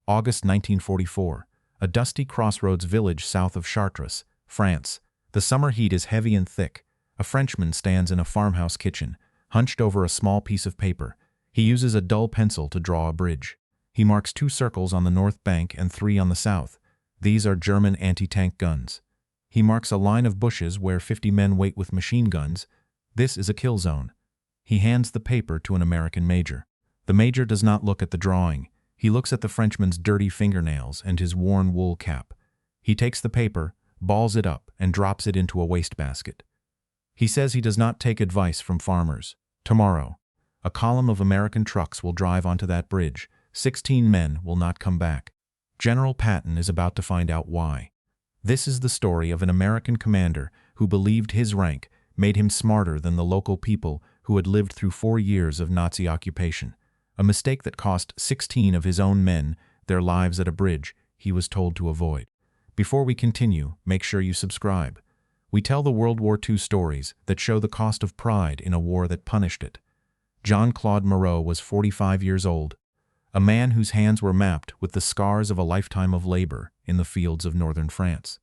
August 1944. A dusty crossroads village south of Chartres, France. The summer heat is heavy and thick. A Frenchman stands in a farmhouse kitchen, hunched over a small piece of paper. He uses a dull pencil to draw a bridge. He marks 2 circles on the north bank and 3 on the south. These are German anti-tank guns. He marks a line of bushes where 50 men wait with machine guns. This is a kill zone. He hands the paper to an American major. The major does not look at the drawing. He looks at the Frenchman's dirty fingernails and his worn wool cap. He takes the paper, balls it up, and drops it into a wastebasket. He says he does not take advice from farmers. Tomorrow, a column of American trucks will drive onto that bridge. 16 men will not come back. General Patton is about to find out why. This is the story of an American commander who believed his rank made him smarter than the local people who had lived through 4 years of Nazi occupation. A mistake that cost 16 of his own men their lives at a bridge he was told to avoid. Before we continue, make sure you subscribe. We tell the World War II stories that show the cost of pride in a war that punished it. Jean-Claude Moreau was 45 years old, a man whose hands were mapped with the scars of a lifetime of labor in the fields of northern France.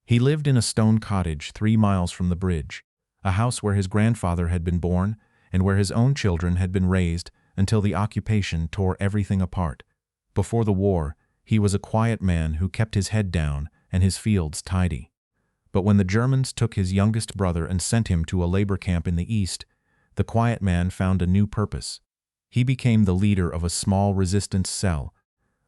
He lived in a stone cottage 3 miles from the bridge, a house where his grandfather had been born and where his own children had been raised until the occupation tore everything apart. Before the war, he was a quiet man who kept his head down and his fields tidy. But when the Germans took his youngest brother and sent him to a labor camp in the east, the quiet man found a new purpose. He became the leader of a small resistance cell,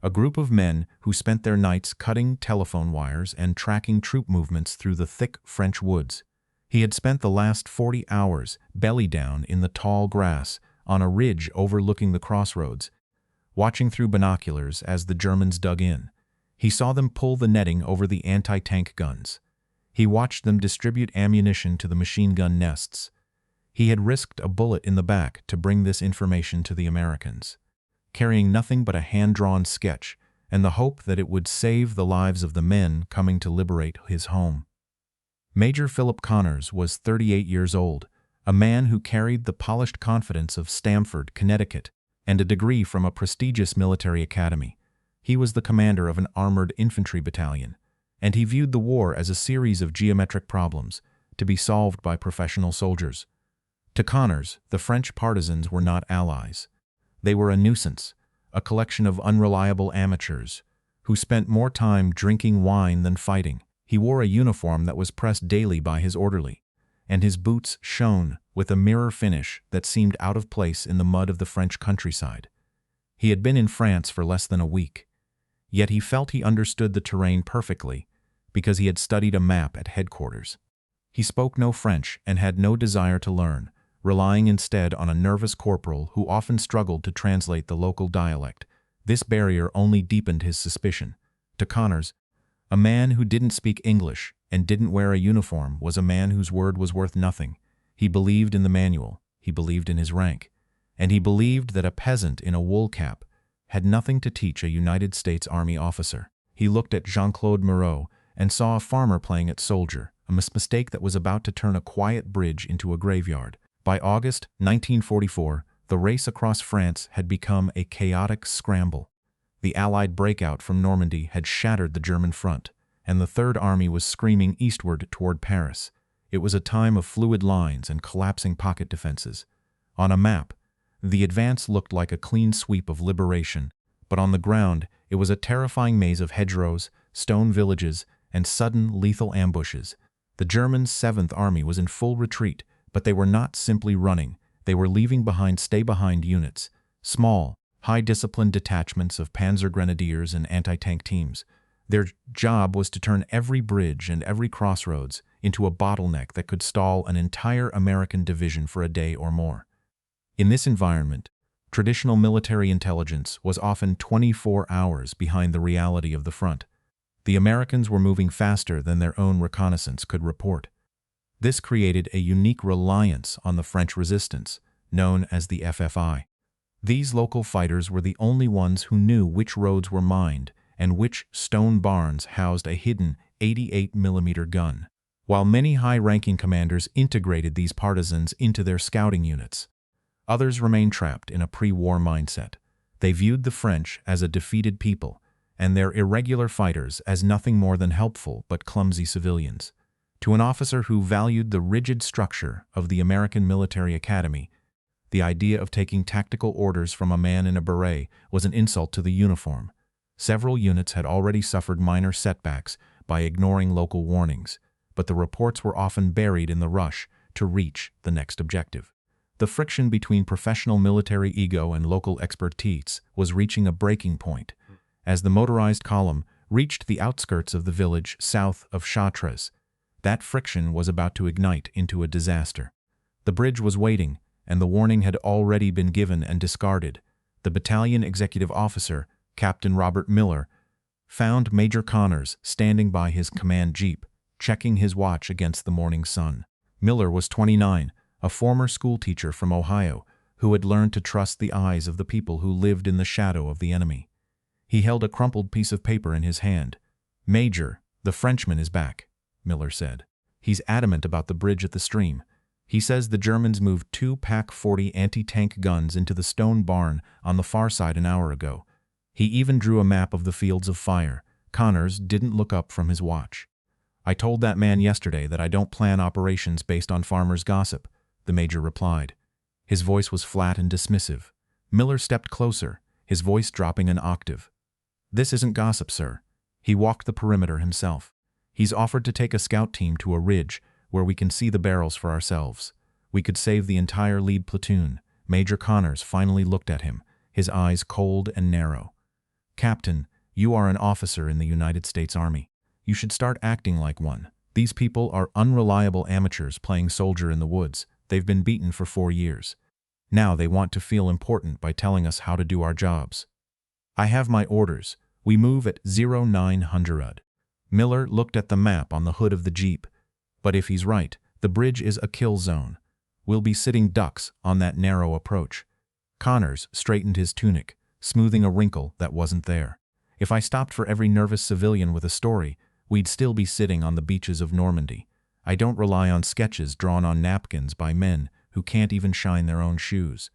a group of men who spent their nights cutting telephone wires and tracking troop movements through the thick French woods. He had spent the last 40 hours belly down in the tall grass on a ridge overlooking the crossroads, watching through binoculars as the Germans dug in. He saw them pull the netting over the anti-tank guns. He watched them distribute ammunition to the machine gun nests. He had risked a bullet in the back to bring this information to the Americans, carrying nothing but a hand-drawn sketch and the hope that it would save the lives of the men coming to liberate his home. Major Philip Connors was 38 years old, a man who carried the polished confidence of Stamford, Connecticut, and a degree from a prestigious military academy. He was the commander of an armored infantry battalion, and he viewed the war as a series of geometric problems to be solved by professional soldiers. To Connors, the French partisans were not allies. They were a nuisance, a collection of unreliable amateurs who spent more time drinking wine than fighting. He wore a uniform that was pressed daily by his orderly, and his boots shone with a mirror finish that seemed out of place in the mud of the French countryside. He had been in France for less than a week, yet he felt he understood the terrain perfectly because he had studied a map at headquarters. He spoke no French and had no desire to learn, relying instead on a nervous corporal who often struggled to translate the local dialect. This barrier only deepened his suspicion. To Connors, a man who didn't speak English and didn't wear a uniform was a man whose word was worth nothing. He believed in the manual, he believed in his rank, and he believed that a peasant in a wool cap had nothing to teach a United States Army officer. He looked at Jean-Claude Moreau and saw a farmer playing at soldier, a mistake that was about to turn a quiet bridge into a graveyard. By August 1944, the race across France had become a chaotic scramble. The Allied breakout from Normandy had shattered the German front, and the Third Army was screaming eastward toward Paris. It was a time of fluid lines and collapsing pocket defenses. On a map, the advance looked like a clean sweep of liberation, but on the ground it was a terrifying maze of hedgerows, stone villages, and sudden lethal ambushes. The German 7th Army was in full retreat, but they were not simply running. They were leaving behind stay-behind units, small, high-disciplined detachments of panzer grenadiers and anti-tank teams. Their job was to turn every bridge and every crossroads into a bottleneck that could stall an entire American division for a day or more. In this environment, traditional military intelligence was often 24 hours behind the reality of the front. The Americans were moving faster than their own reconnaissance could report. This created a unique reliance on the French resistance, known as the FFI. These local fighters were the only ones who knew which roads were mined and which stone barns housed a hidden 88mm gun. While many high-ranking commanders integrated these partisans into their scouting units, others remained trapped in a pre-war mindset. They viewed the French as a defeated people, and their irregular fighters as nothing more than helpful but clumsy civilians. To an officer who valued the rigid structure of the American military academy, the idea of taking tactical orders from a man in a beret was an insult to the uniform. Several units had already suffered minor setbacks by ignoring local warnings, but the reports were often buried in the rush to reach the next objective. The friction between professional military ego and local expertise was reaching a breaking point. As the motorized column reached the outskirts of the village south of Chartres, that friction was about to ignite into a disaster. The bridge was waiting, and the warning had already been given and discarded. The battalion executive officer, Captain Robert Miller, found Major Connors standing by his command jeep, checking his watch against the morning sun. Miller was 29, a former schoolteacher from Ohio, who had learned to trust the eyes of the people who lived in the shadow of the enemy. He held a crumpled piece of paper in his hand. "Major, the Frenchman is back," Miller said. "He's adamant about the bridge at the stream. He says the Germans moved 2 Pak-40 anti-tank guns into the stone barn on the far side an hour ago. He even drew a map of the fields of fire." Connors didn't look up from his watch. "I told that man yesterday that I don't plan operations based on farmers' gossip," the major replied. His voice was flat and dismissive. Miller stepped closer, his voice dropping an octave. "This isn't gossip, sir." He walked the perimeter himself. "He's offered to take a scout team to a ridge where we can see the barrels for ourselves. We could save the entire lead platoon." Major Connors finally looked at him, his eyes cold and narrow. "Captain, you are an officer in the United States Army. You should start acting like one. These people are unreliable amateurs playing soldier in the woods. They've been beaten for 4 years. Now they want to feel important by telling us how to do our jobs. I have my orders. We move at 0900. Miller looked at the map on the hood of the Jeep. "But if he's right, the bridge is a kill zone. We'll be sitting ducks on that narrow approach." Connors straightened his tunic, smoothing a wrinkle that wasn't there. "If I stopped for every nervous civilian with a story, we'd still be sitting on the beaches of Normandy. I don't rely on sketches drawn on napkins by men who can't even shine their own shoes.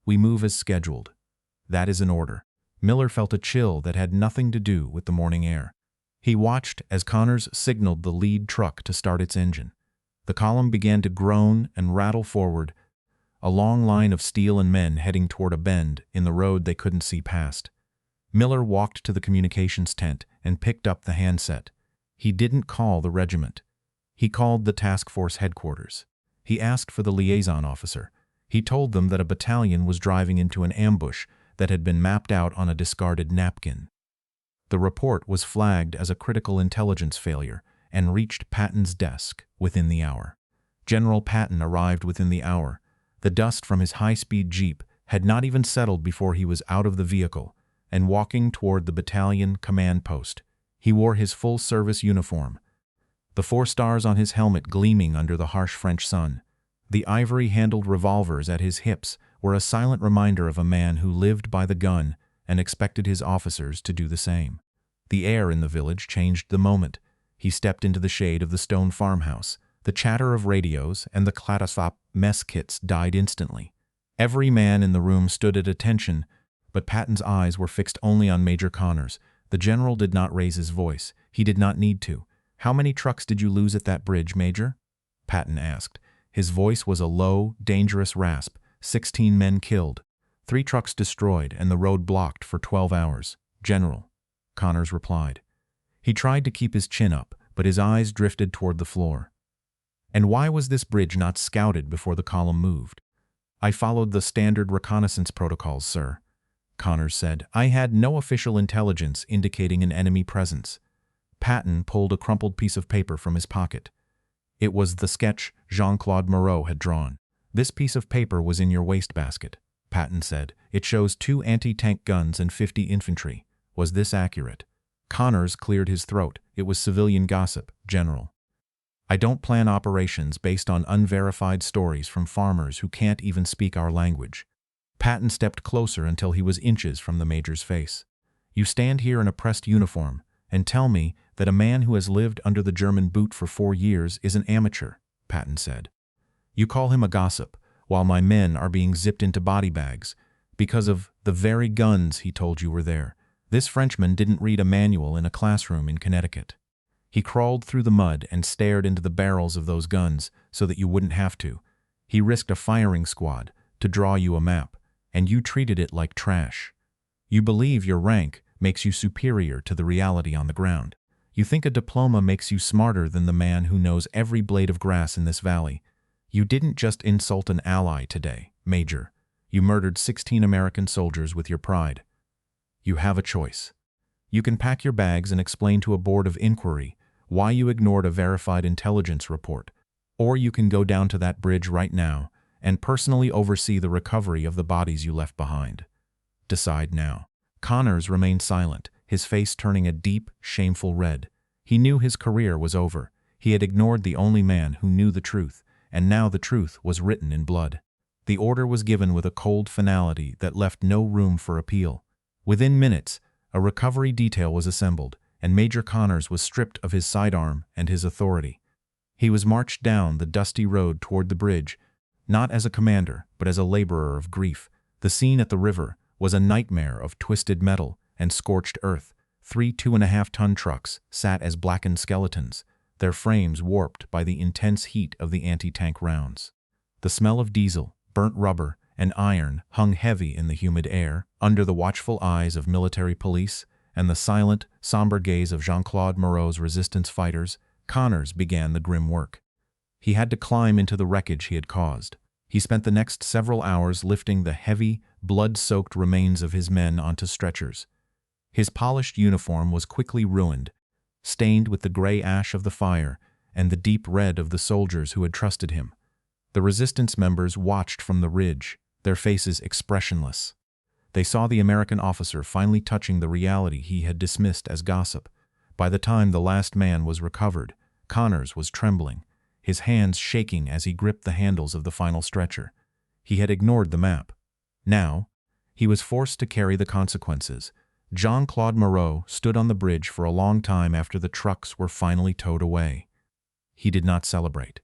We move as scheduled. That is an order." Miller felt a chill that had nothing to do with the morning air. He watched as Connors signaled the lead truck to start its engine. The column began to groan and rattle forward, a long line of steel and men heading toward a bend in the road they couldn't see past. Miller walked to the communications tent and picked up the handset. He didn't call the regiment. He called the task force headquarters. He asked for the liaison officer. He told them that a battalion was driving into an ambush that had been mapped out on a discarded napkin. The report was flagged as a critical intelligence failure and reached Patton's desk within the hour. General Patton arrived within the hour. The dust from his high-speed jeep had not even settled before he was out of the vehicle and walking toward the battalion command post. He wore his full-service uniform, the 4 stars on his helmet gleaming under the harsh French sun. The ivory-handled revolvers at his hips were a silent reminder of a man who lived by the gun and expected his officers to do the same. The air in the village changed the moment he stepped into the shade of the stone farmhouse. The chatter of radios and the clatter of mess kits died instantly. Every man in the room stood at attention, but Patton's eyes were fixed only on Major Connors. The general did not raise his voice. He did not need to. "How many trucks did you lose at that bridge, Major?" Patton asked. His voice was a low, dangerous rasp. 16 men killed, 3 trucks destroyed, and the road blocked for 12 hours. "General," Connors replied. He tried to keep his chin up, but his eyes drifted toward the floor. "And why was this bridge not scouted before the column moved?" "I followed the standard reconnaissance protocols, sir," Connors said. "I had no official intelligence indicating an enemy presence." Patton pulled a crumpled piece of paper from his pocket. It was the sketch Jean-Claude Moreau had drawn. "This piece of paper was in your wastebasket," Patton said. "It shows 2 anti-tank guns and 50 infantry. Was this accurate?" Connors cleared his throat. "It was civilian gossip, General. I don't plan operations based on unverified stories from farmers who can't even speak our language." Patton stepped closer until he was inches from the major's face. "You stand here in a pressed uniform and tell me that a man who has lived under the German boot for 4 years is an amateur," Patton said. "You call him a gossip, while my men are being zipped into body bags because of The very guns he told you were there. This Frenchman didn't read a manual in a classroom in Connecticut. He crawled through the mud and stared into the barrels of those guns so that you wouldn't have to. He risked a firing squad to draw you a map, and you treated it like trash. You believe your rank makes you superior to the reality on the ground. You think a diploma makes you smarter than the man who knows every blade of grass in this valley. You didn't just insult an ally today, Major. You murdered 16 American soldiers with your pride. You have a choice. You can pack your bags and explain to a board of inquiry why you ignored a verified intelligence report, or you can go down to that bridge right now and personally oversee the recovery of the bodies you left behind. Decide now. Connors remained silent, his face turning a deep, shameful red. He knew his career was over. He had ignored the only man who knew the truth, and now the truth was written in blood. The order was given with a cold finality that left no room for appeal. Within minutes, a recovery detail was assembled, and Major Connors was stripped of his sidearm and his authority. He was marched down the dusty road toward the bridge, not as a commander, but as a laborer of grief. The scene at the river was a nightmare of twisted metal and scorched earth. 3 2.5-ton trucks sat as blackened skeletons, their frames warped by the intense heat of the anti-tank rounds. The smell of diesel, burnt rubber, and iron hung heavy in the humid air. Under the watchful eyes of military police and the silent, somber gaze of Jean-Claude Moreau's resistance fighters, Connors began the grim work. He had to climb into the wreckage he had caused. He spent the next several hours lifting the heavy, blood-soaked remains of his men onto stretchers. His polished uniform was quickly ruined, stained with the gray ash of the fire and the deep red of the soldiers who had trusted him. The resistance members watched from the ridge, their faces expressionless. They saw the American officer finally touching the reality he had dismissed as gossip. By the time the last man was recovered, Connors was trembling, his hands shaking as he gripped the handles of the final stretcher. He had ignored the map. Now, he was forced to carry the consequences. Jean-Claude Moreau stood on the bridge for a long time after the trucks were finally towed away. He did not celebrate.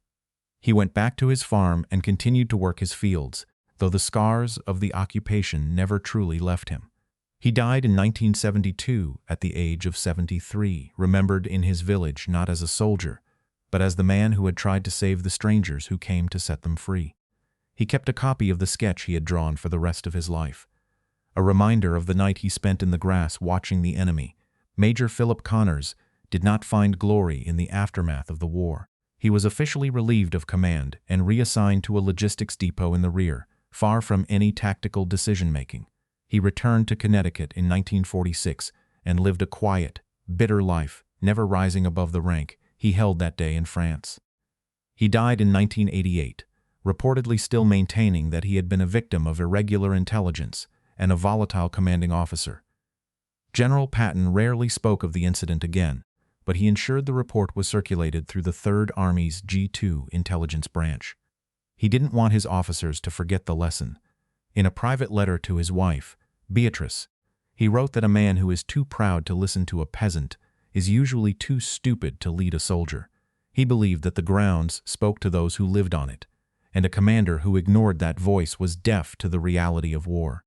He went back to his farm and continued to work his fields, though the scars of the occupation never truly left him. He died in 1972 at the age of 73, remembered in his village not as a soldier, but as the man who had tried to save the strangers who came to set them free. He kept a copy of the sketch he had drawn for the rest of his life, a reminder of the night he spent in the grass watching the enemy. Major Philip Connors did not find glory in the aftermath of the war. He was officially relieved of command and reassigned to a logistics depot in the rear, far from any tactical decision-making. He returned to Connecticut in 1946 and lived a quiet, bitter life, never rising above the rank he held that day in France. He died in 1988, reportedly still maintaining that he had been a victim of irregular intelligence and a volatile commanding officer. General Patton rarely spoke of the incident again, but he ensured the report was circulated through the Third Army's G2 intelligence branch. He didn't want his officers to forget the lesson. In a private letter to his wife, Beatrice, he wrote that a man who is too proud to listen to a peasant is usually too stupid to lead a soldier. He believed that the grounds spoke to those who lived on it, and a commander who ignored that voice was deaf to the reality of war.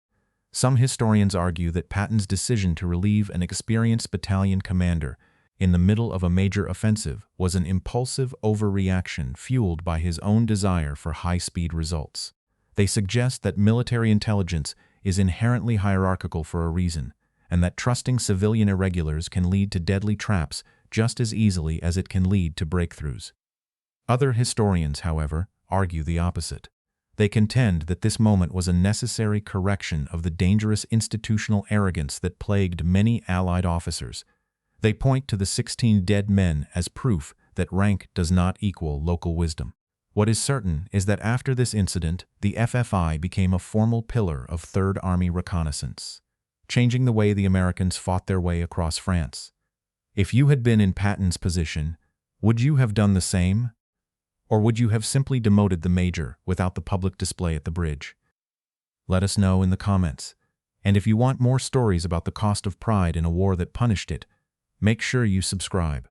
Some historians argue that Patton's decision to relieve an experienced battalion commander in the middle of a major offensive was an impulsive overreaction fueled by his own desire for high-speed results. They suggest that military intelligence is inherently hierarchical for a reason, and that trusting civilian irregulars can lead to deadly traps just as easily as it can lead to breakthroughs. Other historians, however, argue the opposite. They contend that this moment was a necessary correction of the dangerous institutional arrogance that plagued many Allied officers. They point to the 16 dead men as proof that rank does not equal local wisdom. What is certain is that after this incident, the FFI became a formal pillar of Third Army reconnaissance, changing the way the Americans fought their way across France. If you had been in Patton's position, would you have done the same? Or would you have simply demoted the major without the public display at the bridge? Let us know in the comments. And if you want more stories about the cost of pride in a war that punished it, make sure you subscribe.